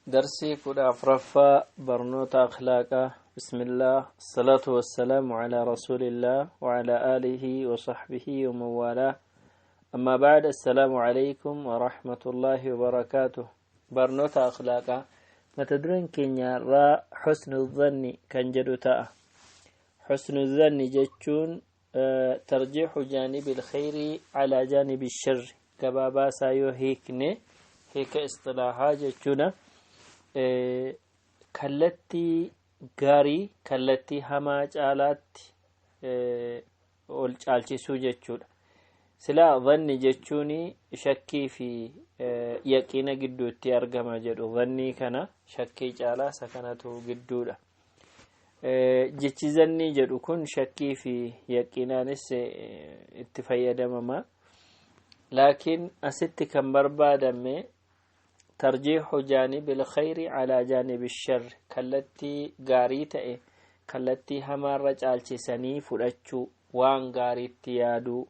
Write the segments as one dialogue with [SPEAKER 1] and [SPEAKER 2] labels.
[SPEAKER 1] درسي كل أفرفا برنوت أخلاقا بسم الله الصلاة والسلام على رسول الله وعلى آله وصحبه ومن والاه أما بعد السلام عليكم ورحمة الله وبركاته برنوت أخلاقا متدرين كينيا را حسن الظن كان جدوتا حسن الظن جتشون ترجيح جانب الخير على جانب الشر كبابا سايو هيك اصطلاحات جتشونا kallattii gaarii kallattii hamaa caalaatti ol caalchisuu jechuudha. Silaa dhanni jechuun shakkii fi yaqiina gidduutti argama jedhu. Dhanni kana shakkii caalaa isa kanatu gidduudha. Jechi dhanni jedhu kun shakkii fi yaqiinaanis itti fayyadamama. Laakiin asitti kan barbaadame ترجيح جانب الخير على جانب الشر كالتي غاريته كالتي همار رجالتي سني فرچو وان غاريت يادو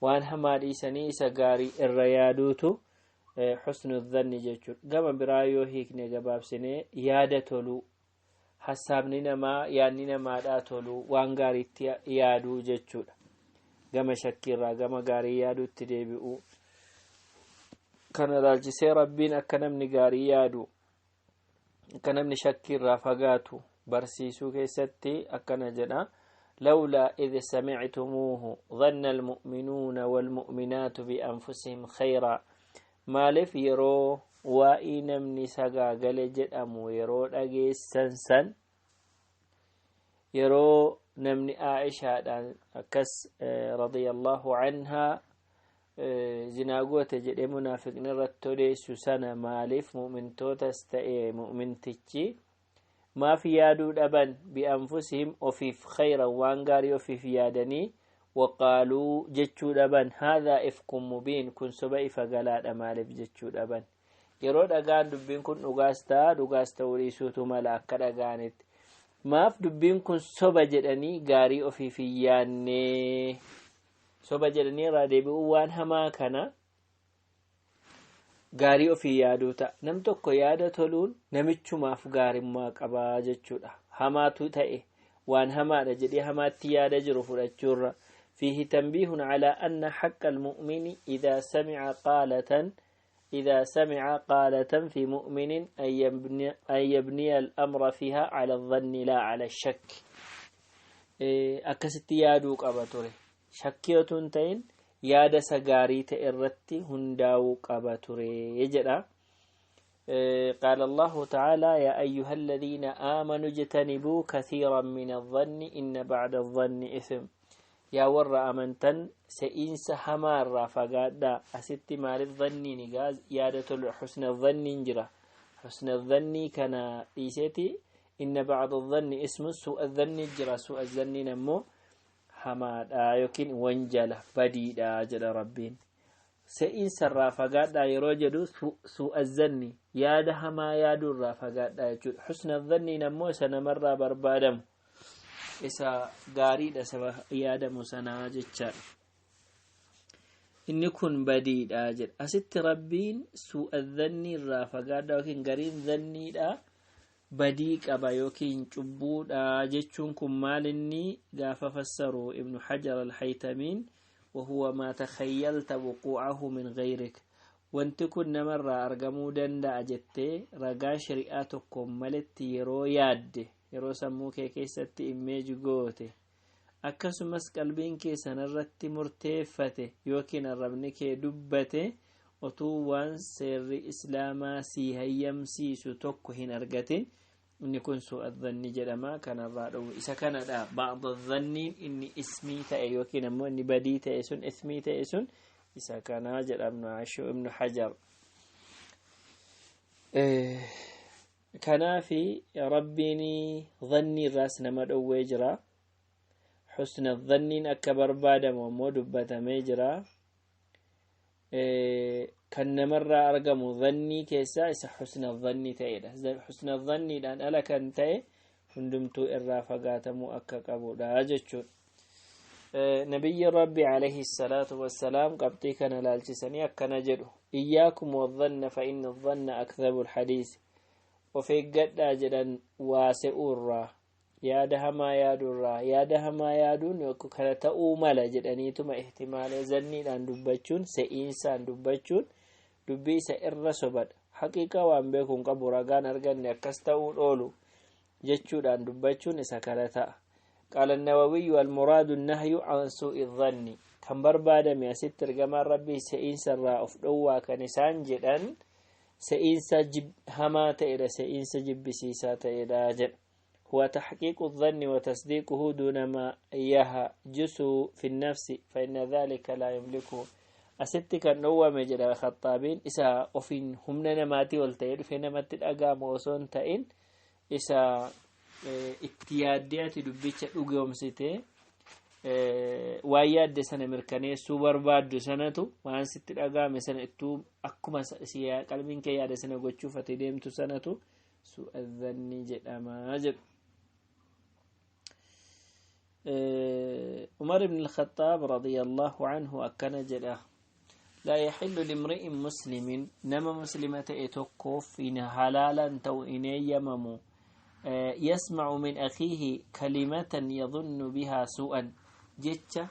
[SPEAKER 1] وان هماري سني إسا غاري الريادوتو حسن الظن جيچو غما برايو هيكني غباب سني يادتولو حسابني ما ياني ما داتولو وان غاريت يادو جيچو غما شكيرا غما غاري يادو تديبو كان راجسي ربين أكنمني غاريادو أكنمني شكير رافقاتو برسيسو كيستي أكنا جنا لولا إذ سمعتموه ظن المؤمنون والمؤمنات بأنفسهم خيرا مالف يرو وإنمني سقا قلجت أمو يرو أجيس سنسن يرو نمني عائشة أكس رضي الله عنها زناغوت جدي منافقين رتولي سوسانا مالف مؤمن توتستئ مؤمن تجي ما في يادو دبن بأنفسهم وفي خيرا وانغاري وفي يادني وقالوا جتشو دبن هذا إفكم مبين كن سبئي فقالات مالف جتشو دبن يرود أغان دبين كن نغاستا وريسوتو ملاك أغانت ماف دبين كن سبا جدني غاري وفي ياني soba jedhanii deebi'uu waan hamaa kana gaarii ofii yaadota nam tokko yaada toluun namichumaaf gaarimmaa qabaa jechuudha. Hamaatu ta'e waan hamaadha jedhee hamaatti yaada jiru fudhachuurra fiihi tanbiihun ala anna haqqa almu'mini idhaa sami'a qaalatan fi mu'minin an yabniya al-amra fiha ala adh-dhanni la ala ash-shakk akkasitti yaaduu qaba ture. shakkiyotun ta'in yaada sagarii ta'e irratti hundaa'uu qaba ture jedha. قال الله تعالى يا أيها الذين آمنوا اجتنبوا كثيرا من الظن إن بعد الظن إثم يا ور أمنتن سئنس همار فقادا أست مال الظن نقاز يادة حسن الظن جرى حسن الظن كان إيسيتي إن بعد الظن اسم سوء الظن جرى سوء الظن نمو hamaadha yookiin wanjala badiidha jedha rabbiin. Se'iin sarraa fagaadhaa yeroo jedhu su'azzanni yaada hamaa yaaduu irraa fagaadhaa jechuudha. Husna dhanniin ammoo isa namarraa barbaadamu isa gaariidha isa yaadamu sanaa jechaadha. Inni kun badiidha jedha. Asitti rabbiin su'azzanni irraa fagaadhaa yookiin gariin dhanniidha. بدي قبا يوكين چبودا جچون كم مالني غاف فسروا ابن حجر الحيتمين وهو ما تخيلت وقوعه من غيرك وانت كن مرة أرقمو دندا أجتي رقا شريعتكم ملت يرو ياد يرو سموك كيست إميج قوتي أكسو مس قلبين كيسا نرت مرتفته يوكين الربنك دبته وطوان سر إسلاما سيهيم سيسو توكوهن أرقتين إن يكون سوء الظن جلما كان الرادو إذا كان بعض الظن إني اسمي تأيوكين أمو إني بدي تأيسون اسمي تأيسون إذا كان جل ابن حجر كان في ربيني ظني الراس نمد أوجرا حسن الظن أكبر بعد ومود بتمجرا كان مرة أرقم ظني كيسا إسا حسن الظني تأيدا حسن الظني لأن ألا كان تأي هندمتو إرافقات مؤكك أبو داجتشو نبي ربي عليه الصلاة والسلام قبطي كان لالجسني أكنا جلو إياكم والظن فإن الظن أكذب الحديث of eeggadhaa jedhan waasi'uurraa yaada hamaa yaadurraa yaada hamaa yaaduun yookiin kana ta'uu mala jedhaniituma ihtimaalee zanniidhaan dubbachuun se'iinsaan dubbachuun dubbii isa irra sobadha haqiiqa waan beekuun qabu ragaan arganne akkas ta'uu dhoolu jechuudhaan dubbachuun isa kana ta'a. قال النووي والمراد النهي عن سوء الظن كم بربادة مياسيت ترجمة ربي سئينس الرأف دوا كنسان جدًا سئينس جب هما تئر سئينس جب بسيسات إراجل هو تحقيق الظن وتصديقه دون ما يهجس في النفس فإن ذلك لا يملكه أستك النوى مجرى خطابين إسا وفين همنا نماتي والتير فينا متل أقام وصون تئن إسا itti dubbicha dhugoomsite waan yaadde sana mirkaneessuu barbaaddu sanatu waan sitti dhagaame sana ittuu akkuma qalbiin kee yaada sana gochuuf ati deemtu sanatu su'adhanni jedhama jedhu. Umar ibn al-Khattab radiyallahu anhu akkana jedha لا يحل لامرئ مسلم نما مسلمة اتوقف إن حلالا تو إني يممو يسمع من أخيه كلمة يظن بها سوءا جتة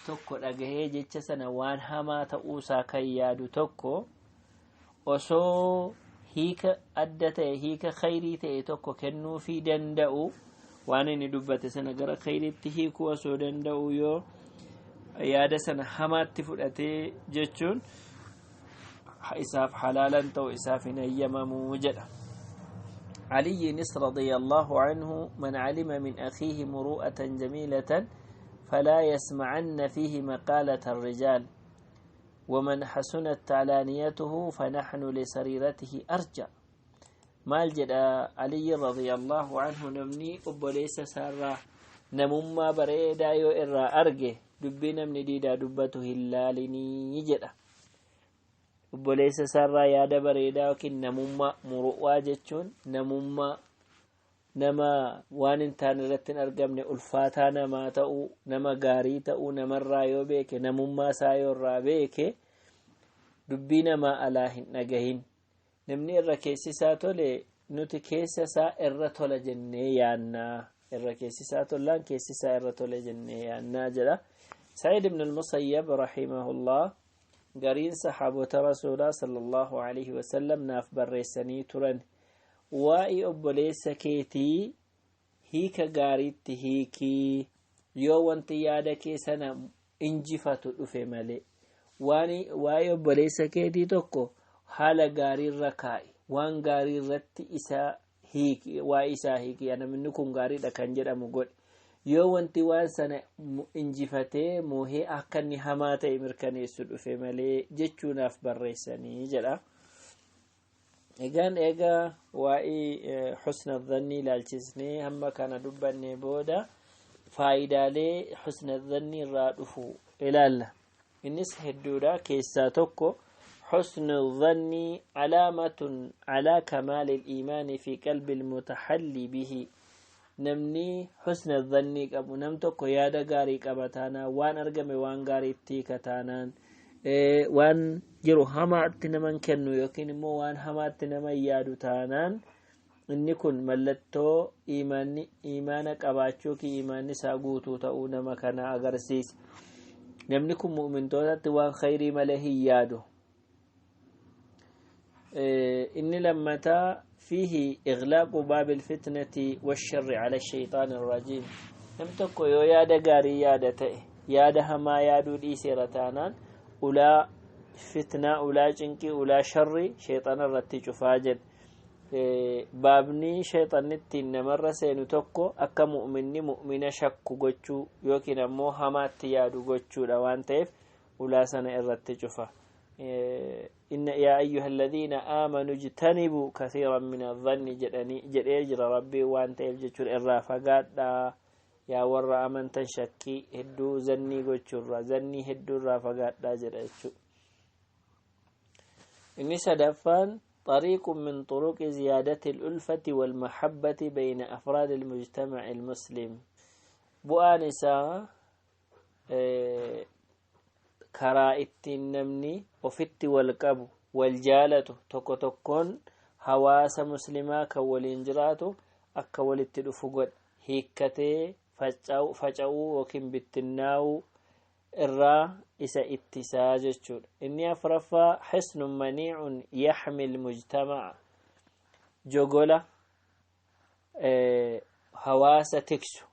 [SPEAKER 1] توكو أجهي جتة سنوان هما تأوسا كيادو توكو وسو هيك أدت هيك خيري توكو كنو في دندأو وانا ندبت سنقر خيري تهيكو وسو دندأو يو يادا سنة هما تفلتي جتشون إساف حلالا تو إساف نيما موجدا علي نصر رضي الله عنه من علم من أخيه مروءة جميلة فلا يسمعن فيه مقالة الرجال ومن حسنت علانيته فنحن لسريرته أرجع مال جدا علي رضي الله عنه نمني أبوليس سارة نمما بريدا يو إرى أرجه دبنا من ديدا دبته اللالني جدا obboleessa sarraa yaada bareedaa yookiin namummaa muru'aa jechuun namummaa nama waan hin taane irratti hin argamne ulfaataa namaa ta'uu nama gaarii ta'uu namarraa yoo beeke namummaa isaa yoo irraa beeke dubbii namaa alaa hin dhagahin namni irra keessisaa tole nuti keessa isaa irra tola jennee yaannaa irra keessisaa tolaan keessisaa irra tole jennee yaannaa jedha. Sa'iid ibn al-Musayyab rahimahullah قرين صحابة رسول الله صلى الله عليه وسلم ناف برسني ترن واي أبوليس كيتي هيك قاريت هيكي يو وانتيادك سنة انجفة الأفي مالي واي أبوليس كيتي توكو حال قاري الركاي وان قاري الرت إسا هيكي وإسا هيكي أنا منكم قاري لكن جرى مقول yoo wanti waan sana injifatee moohee akka inni hamaa ta'e mirkaneessu dhufe malee jechuunaaf barreessanii jedha. Egaa waa'ee husna dhanni ilaalchisnee hamma kana dubbannee booda faayidaalee husna dhanni irraa dhufu ilaalla. Innis hedduudha keessaa tokko حسن الظن علامة على كمال الإيمان في قلب المتحلي به namni husna dhanni qabu nam tokko yaada gaarii qabataana waan argame waan gaariitti kataanaan waan jiru hamaatti naman kennu yookiin immoo waan hamaatti naman yaadu taanaan inni kun mallattoo iimaana qabaachuu ki iimaanni isaa guutuu ta'uu nama kana agarsiisa. Namni kun mu'mintootatti waan khayrii malee hin yaadu. inni lammataa فيه إغلاق باب الفتنة والشر على الشيطان الرجيم نمتكو يو يادا غاري يادا تأي يادا هما يادو دي سيرتانان أولا فتنة أولا جنكي أولا شر شيطان الرتي فاجد بابني شيطان نتين نمر سينو تكو أكا مؤمنة شكو غوچو يوكي نمو هما تيادو غوچو دوان تيف أولا سنة الرتي فا إن يا أيها الذين آمنوا اجتنبوا كثيرا من الظن جريجر ربي وانت يلجتر الرافقات يا ورى أمن تنشكي هدو زني قجر زني هدو الرافقات لا جريجر. إني سدفان طريق من طرق زيادة الألفة والمحبة بين أفراد المجتمع المسلم بؤانسا karaa ittiin namni ofitti wal qabu wal jaalatu tokko tokkoon hawaasa muslimaa kan waliin jiraatu akka walitti dhufu godha hiikkatee faca'uu yookiin bittinnaa'uu irraa isa ittisaa jechuudha. inni afraffaa hisnun maniicun yaxmil mujtama'a jogola hawaasa tiksu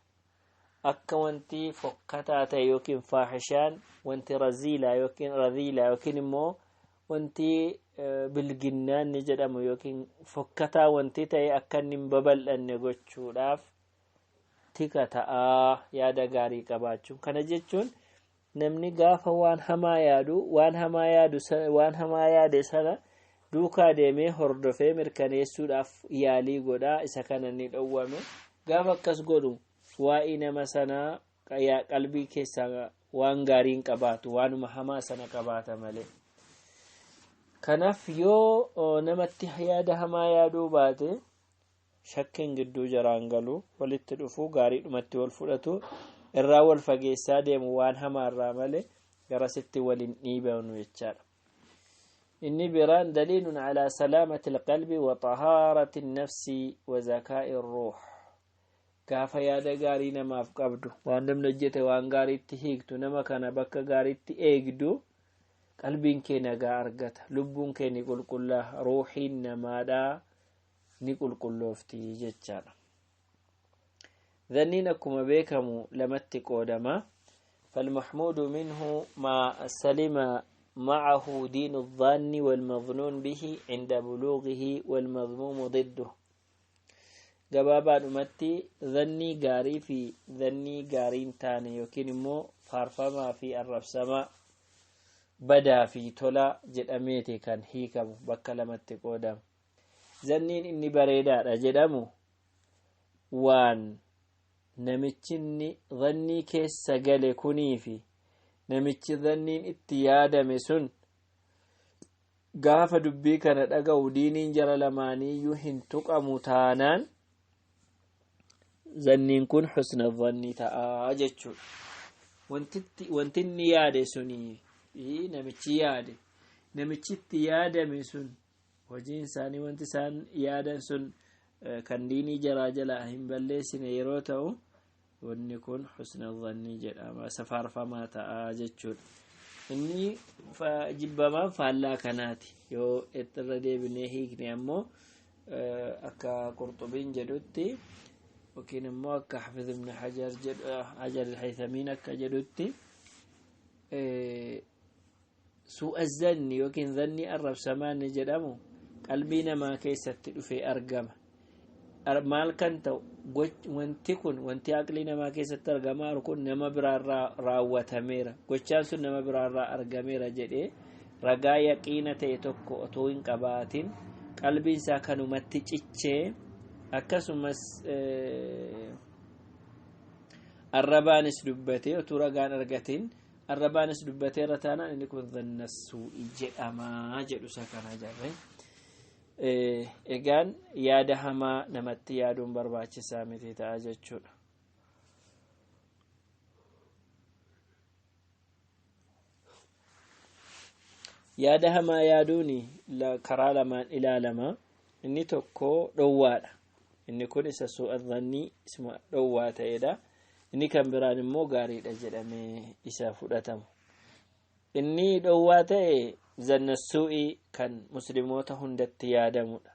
[SPEAKER 1] akka wanti fokkataa ta'e yookiin faahishaan wanti raziilaa yookiin immoo wanti bilginnaan ni jedhamu yookiin fokkataa wanti ta'e akka inni hin babal'anne gochuudhaaf tika ta'aa yaada gaarii qabaachuun. kana jechuun namni gaafa waan hamaa yaade sana duukaa deemee hordofee mirkaneessuudhaaf yaalii godhaa isa kana ni dhowwame. gaafa akkas godhu waa'ee nama sanaa qalbii keessaa waan gaariin qabaatu waanuma hamaa sana qabaata malee. kanaaf yoo namatti yaada hamaa yaaduu baate shakkiin gidduu jaraan galu walitti dhufu gaariidhumatti wal fudhatu irraa wal fageessaa deemu waan hamaa irraa malee garasitti waliin dhiibanu jechaadha. inni biraan daliilun calaa salaamati alqalbi wa tahaarati nafsi wa zakaa'i ruux. gaafa yaada gaarii namaaf qabdu waan namni hojjete waan gaariitti hiiktu nama kana bakka gaariitti eegdu qalbiin kee nagaa argata lubbuun kee ni qulqullaa ruuxiin namaadhaa ni qulqulloofti jechaadha. dhanniin akkuma beekamu lamatti qoodama. فالمحمود منه ما سلم معه دين الظن والمظنون به عند بلوغه والمذموم ضده. gabaabadhumatti dhannii gaarii fi dhannii gaariin taane yookiin immoo faarfamaa fi arrabsamaa badaa fi tola jedhameeti kan hiikamu bakka lamatti qoodama. dhanniin inni bareedaadha jedhamu waan namichinni dhannii keessa gale kunii fi namichi dhanniin itti yaadame sun gaafa dubbii kana dhaga'u diiniin jara lamaaniiyyuu hin tuqamu taanaan dhanniin kun husna dhanni ta'aa jechuudha. wanti inni yaade sunii namichi itti yaadame sun hojiin isaanii wanti isaan yaadan sun kan diinii jaraa jalaa hin balleessine yeroo ta'u wanni kun husna dhanni jedhama safaarfamaa ta'aa jechuudha. inni jibbamaan faallaa kanaati yoo irra deebinee hiikne ammoo akka qurxubiin jedhutti yookiin immoo akka hafiz ibn hajar al-haythamiin akka jedhutti su'a dhanni yookiin dhanni arrabsamaan ni jedhamu qalbii namaa keessatti dhufee argama. maal kan ta'u wanti aqlii namaa keessatti argamaa kun nama biraarraa raawwatameera gochaan sun nama biraarraa argameera jedhee ragaa yaqiina ta'e tokko otoo hin qabaatin qalbiin isaa kanumatti cichee akkasumas arrabaanis dubbatee otoo ragaan argatin arrabaanis dubbatee irra taanaan inni kun dhanna suu'i jedhamaa jedhu isa kana jarre. egaan yaada hamaa namatti yaaduun barbaachisaa miti ta'a jechuudha. yaada hamaa yaaduun karaa lamaan ilaalama. inni tokko dhowwaadha. inni kun isa su'a dhanni isma dhowwaa ta'edha. inni kan biraan immoo gaariidha jedhamee isa fudhatamu. inni dhowwaa ta'e dhanna suu'i kan musliimoota hundatti yaadamudha.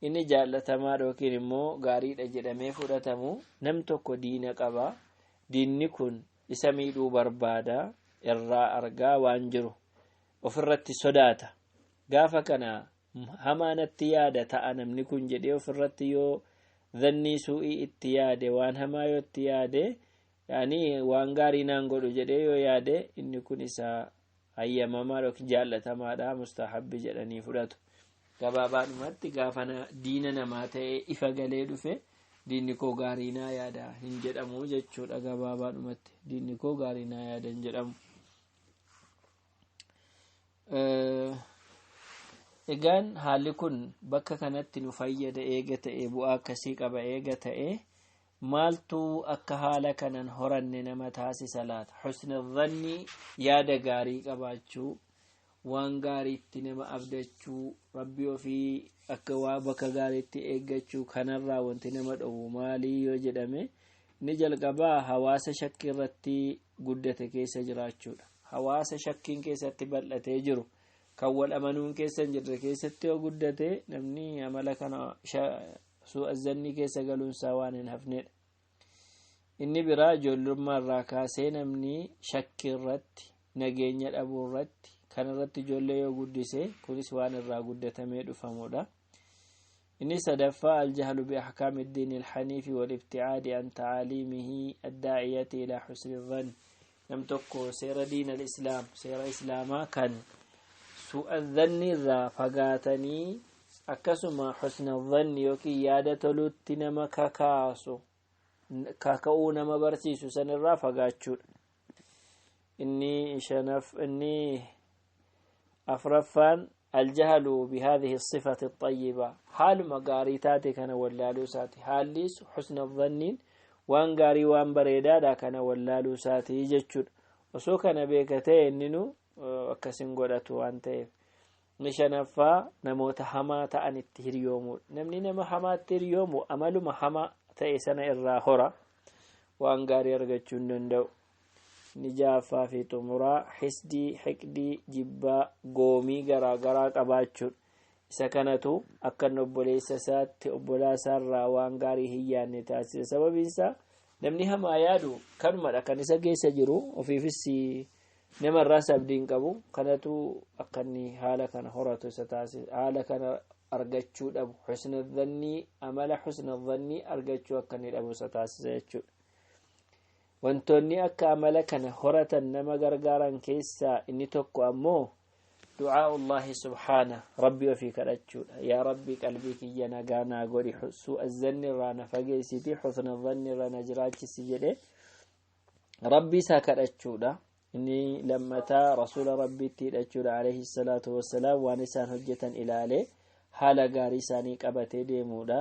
[SPEAKER 1] inni jaallatamaa yookiin immoo gaariidha jedhamee fudhatamu nam tokko diina qaba. diinni kun isa miidhuu barbaada irraa argaa waan jiru ofirratti sodaata. gaafa kana hamaanatti yaada ta'a namni kun jedhee ofirratti yoo dhanni suu'ii itti yaade waan hamaa yoo itti yaade yaani waan gaarii naan godhu jedhee yoo yaade inni kun isa hayyamamaa yookiin jaallatamaadha mustahabbi jedhanii fudhatu. gabaabaadhumatti gaafa diina namaa ta'e ifa galee dhufe diinni koo gaarii naa yaada hin jedhamu jechuudha. gabaabaadhumatti diinni koo gaarii naa yaada hin jedhamu. egaan haalli kun bakka kanatti nu fayyada eega ta'e bu'aa akkasii qaba eega ta'e maaltu akka haala kanan horanne nama taasisa laata. husna dhanni yaada gaarii qabaachuu waan gaariitti nama abdachuu rabbii ofii akka waa bakka gaariitti eeggachuu kanarraa wanti nama dhowwu maalii yoo jedhame ni jalqabaa hawaasa shakkii irratti guddate keessa jiraachuudha. Hawaasa shakkiin keessatti bal'atee jiru kan wal amanuun keessa hin jirre keessatti yoo guddate namni amala kana su'azzannii keessa galuunsaa waan hin hafnedha. Inni biraa ijoollummaa irraa kaasee namni shakkii irratti nageenya dhabuu irratti kan irratti ijoollee yoo guddise kunis waan irraa guddatamee dhufamudha. إني سدفاء الجهل بأحكام الدين الحنيف والابتعاد عن تعاليمه الداعية إلى حسن الظن. لم تكو سير دين الإسلام سير إسلاما كان سوء الظن ذا فقاتني أكسما حسن الظن يوكي يادة لتنما كاكاسو كاكاونا مبرسيسو سنرا فقاتشو إني أفرفان الجهل بهذه الصفة الطيبة حال مقاريتاتي كان ولالو ساتي حاليس حسن الظن وان قاري وان بريدا كان ولالو ساتي جتشد وسو كان بيكتي إننو وكسن قدتو وانتيف نشنفا نموت حما تأن التهريومو نمني نما حما التهريومو أملو محما تأسنا الراهرة وان قاري ارغتشون نندو نجافا في تمرا حسدي حقدي جبا قومي غرا غرا قباچون سكنتو اكن اوبوليس سات اوبولاسا راوان غاري هيان تاسي سبب انسا نمني هم ايادو كنما كنيسا جيسا جرو وفي فسي نمر راس ابدين قبو كنتو اكني حالا كان هوراتو ستاسي حالا كان ارغچو دبو حسن الظني عمل حسن الظني ارغچو اكني دبو ستاسي زيچو وانتوني أكا ملكنا هرة نما غرغارا كيسا إني توكو أمو دعاء الله سبحانه ربي وفيك الأجود يا ربي قلبيك ينا غانا قولي سوء الظن رانا فقيسيتي حسن الظن رانا جراجي سيجده ربي ساك الأجود إني لما تا رسول ربي تي الأجود عليه الصلاة والسلام وانسان هجة إلى عليه حال غارساني قبتي ديمودا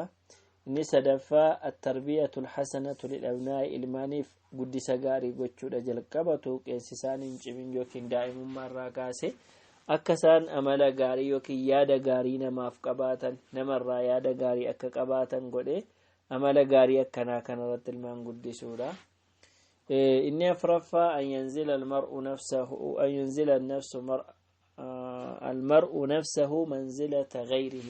[SPEAKER 1] إني سدفا التربية الحسنة للأبناء المانيف قد سغاري قوچو دجل قبطو قيسسان انجمين يوكين دائم مرة كاسي أكسان أملا غاري يوكي يادا غاري نماف قباتا نمر يادا غاري أكا قباتا قده أملا غاري أكنا كان رد المان قد سورا إني أفرفا أن ينزل المرء نفسه أن ينزل المرء نفسه منزلة غيره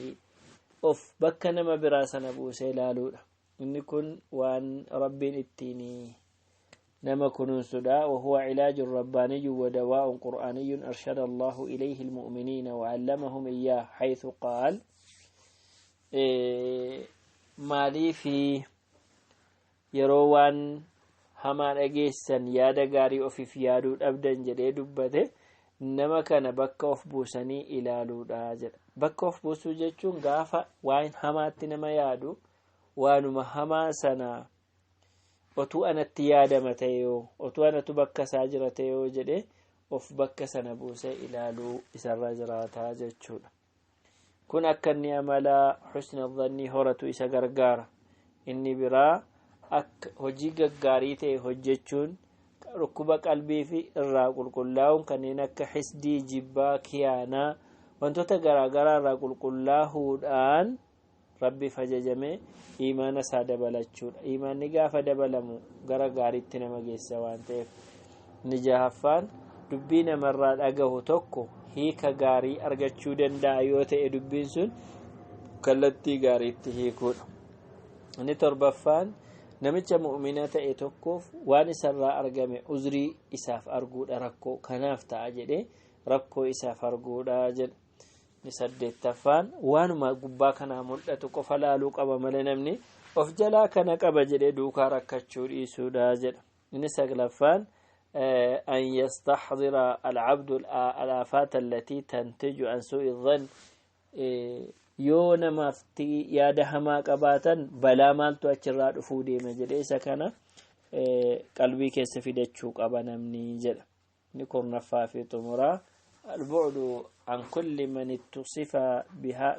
[SPEAKER 1] أف بكنا ما براسنا بوسي لالولا إني كن وان ربي التيني نما كنون سدا وهو علاج رباني ودواء قرآني أرشد الله إليه المؤمنين وعلمهم إياه حيث قال مالي في يروان همان أجيسن يادا غاري أوفي فيادو أبدا جديد بده نما كان بكوف بوسني إلى لودا جد بكوف بوسو جتشون غافا وين همات نما يادو وانما هما سنا otu anatti yaadamateyo otu anatu bakka saajirateyo jedhe of bakka sana buuse ilaaluu isarra jiraata jechuudha. kun akka inni amala husna dhanni horatu isa gargaara. inni biraa akka hojii gaggaarii ta'e hojjechuun rukkuba qalbii fi irraa qulqullaa'uun kanneen akka hisdii jibbaa kiyaanaa wantoota garaagaraa irraa qulqullaa'uudhaan rabbi fajajame imaana isaa dabalachuudha. imaanni gaafa dabalamu gara gaariitti nama geessa waan ta'eef. ni jahaffaan dubbii namarraa dhagahu tokko hiika gaarii argachuu danda'a yoo ta'e dubbiin sun kallattii gaariitti hiikuudha. inni torbaffaan namicha mu'mina ta'e tokkoof waan isarraa argame uzrii isaaf arguudha rakkoo kanaaf ta'a jedhee rakkoo isaaf arguudha jedha. ni saddeettaffaan waanuma gubbaa kanaa mul'atu qofa laaluu qaba malee namni of jalaa kana qaba jedhee duukaa rakkachuu dhiisuudha jedha. inni saglaffaan أن يستحضر العبد الآفات التي تنتج عن سوء الظن يونا مفتي ياده ما قباتا بلا مالتو أجراد فودي مجد سكنا قلبي كيس في دتشوك أبنا مني جد. نكون نفافي تمرا البعد عن كل من اتصف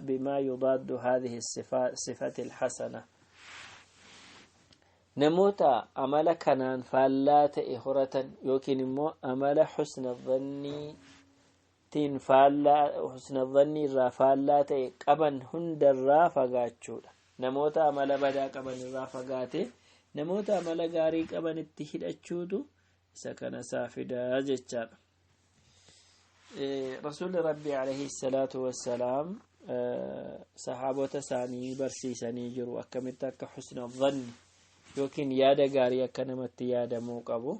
[SPEAKER 1] بما يضاد هذه الصفات الحسنة. نموتا أملا كنان فالات إخرة يوكين مو أملا حسن الظني تين فالا حسن الظن الرافالا تي قبن هند الرافقاتشولا نموتا عمل بدا قبن الرافقاتي نموتا عمل غاري قبن التهيد أتشودو سكن سافدا جتشار رسول ربي عليه الصلاة والسلام صحابة ساني برسيساني جرو أكمتك حسن الظن يوكين يادا غاري أكنمت يادا موقبو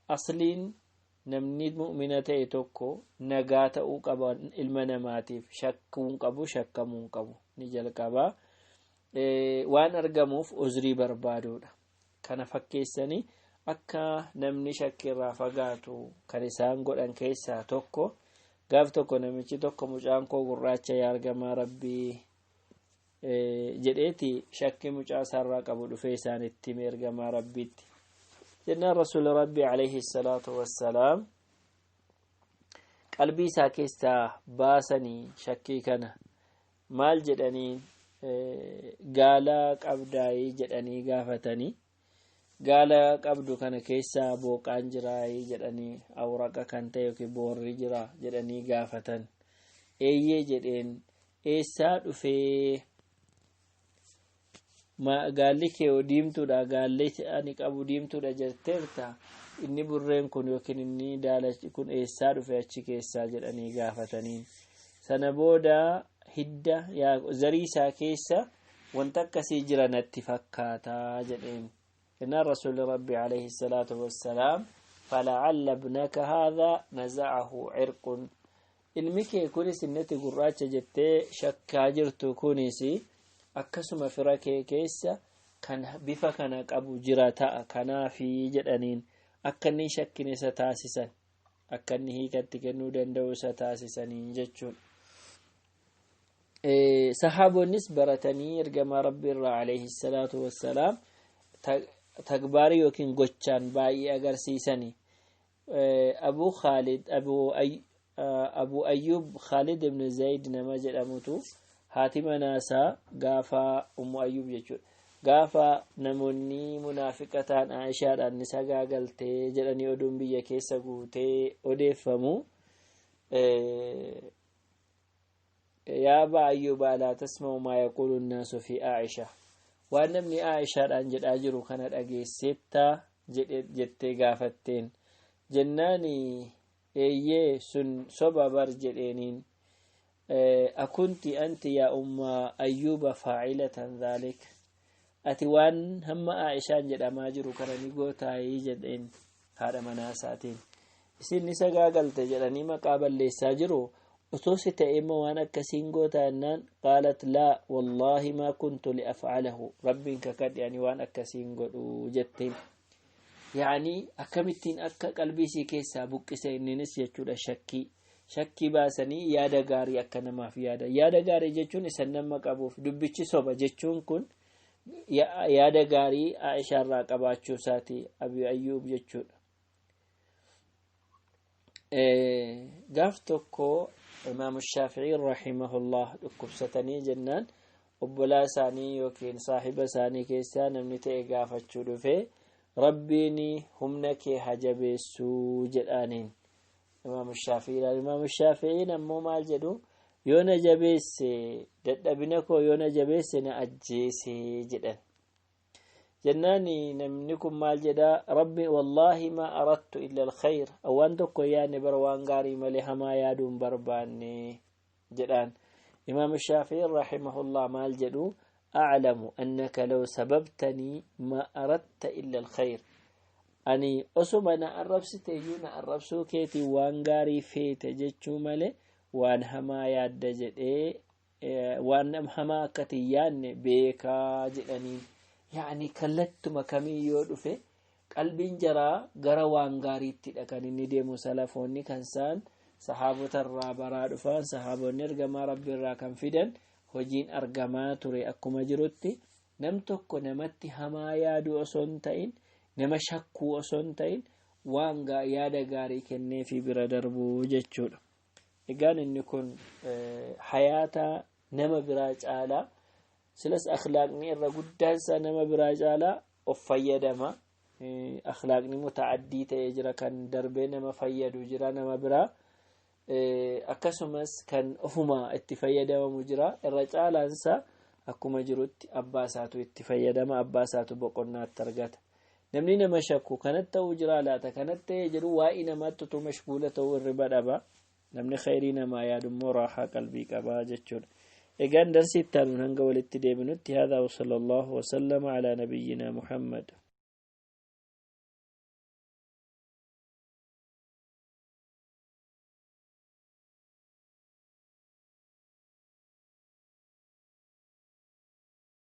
[SPEAKER 1] أصلين namni mu'mina ta'e tokko nagaa ta'uu qaba ilma namaatiif shakkuun qabu shakkamuun qabu ni jalqaba waan argamuuf uzrii barbaaduudha kana fakkeessanii akka namni shakkirraa fagaatu kan isaan godhan keessaa tokko gaaf tokko namichi tokko mucaan koo gurraacha yaa argamaa rabbii jedheeti shakki mucaa sarraa qabu dhufee isaanitti ergamaa rabbiitti جنا رسول ربي عليه الصلاة والسلام قلبي ساكستا باسني شكي كان مال جدني قالا قبداي جدني قافتني قالا قبدو كان كيسا بوق انجراي جدني أورقا كان تيوكي بوري جرا جدني قافتن ايه جدين ايسا في ما قال لك وديمتو دا قال لي اني ابو ديمتو دا جرترتا اني برين كون يوكن اني دالش كون ايسادو في اتشي كيسا جدني غافتنين سنبودا هدة يا زريسا كيسا وانتكسي جرا نتفكاتا جدين ان الرسول ربي عليه الصلاة والسلام فلعل ابنك هذا نزعه عرق المكي كوني سنتي قراچ جتي شكا جرتو كونيسي akkasuma fira kee keessa kan bifa kana qabu jira ta'a kanaafi jedhaniin akka inni shakkin isa taasisan akka inni hiikatti kennuu danda'u isa taasisanii jechuun sahaabonnis baratanii ergamaa rabbiirraa alayhi salaatu wassalaam tagbaarii yookiin gochaan baay'ee agarsiisanii abu ayyub khalid ibn zayd nama jedhamutu haatima naasaa gaafa ummu ayyub jechuudha gaafa namoonni munaafiqataan Aishaadhaan ni sagaagaltee jedhanii oduun biyya keessa guutee odeeffamu yaa aba ayyub laa tasma'u maa yaquulu nnaasu fi Aisha waan namni Aishaadhaan jedhaa jiru kana dhageessetta jettee gaafatteen jennaani eeyyee sun soba bar jedheeniin أكنت أنت يا أم أيوب فاعلة ذلك أتوان هم عائشان جد أماجر كرني قوتا يجدين هذا مناساتين إسين نساقا قلت جدني مقابل ليساجروا أتوسي تأيما وانا كسين قوتا أنان قالت لا والله ما كنت لأفعله ربي ككد يعني وانا كسين قوتا جدتين يعني أكمتين أكا قلبي سيكيسا بكسا إني نسيت شكي shakkii baasanii yaada gaarii akka namaaf yaada gaarii jechuun isa nama qabuuf dubbichi soba jechuun kun yaada gaarii Aisha irraa qabaachuu isaati Abi Ayyub jechuudha gaaf tokko Imaam Shaafi'ii rahimahullah dhukkubsatanii jennaan obbolaa isaanii yookiin saahiba isaanii keessaa namni ta'e gaafachuu dhufe rabbiin humna kee hajabeessuu jedhaaniin إمام الشافعي نمو مال جدو يونا جبيس ددبنكو يونا جبيس نأجيسي جدا جناني نمنكم مال جدا ربي والله ما أردت إلا الخير أوانتكو يعني بروان غاري مليها ما يادون برباني جدان إمام الشافعي رحمه الله مال جدو أعلم أنك لو سببتني ما أردت إلا الخير أني أصبنا الربس تيجون الربس كيتي وانغاري في تجتشو ماله وان هما ياد جد وان هما كتيان بيكا جدني يعني كلت مكامي يود في قلبي جرا غرا وانغاري تدكاني ندي مسلفوني كانسان صحابة الرابرا دفان صحابة نرغما ربي را كان فيدن hojiin argamaa ture akkuma jirutti nam tokko namatti hamaa yaadu osoo hin ta'in nama shakkuu osoo hin ta'in waan yaada gaarii kennee fi bira darbuu jechuudha. Egaan inni kun hayaata nama biraa caalaa silas akhlaaqni irra guddaansa nama biraa caalaa of fayyadama akhlaaqni muta'addii ta'ee jira, kan darbee nama fayyadu jira nama biraa, akkasumas kan ofuma itti fayyadamamu jira. Irra caalaansa akkuma jirutti abbaa isaatu itti fayyadama, abbaa isaatu boqonnaatti argata. namni nama shakku kanatti ta'uu jira laata kanatti jedhu waa'ee namaatti utuu mashguula ta'uu irriba dhaba. namni khayrii namaa yaadummoo raaxaa qalbii qabaa jechuudha. egaan darsi itti aanu hanga walitti deebinutti haadaa wa sallallahu wa sallama ala nabiyyina Muhammad.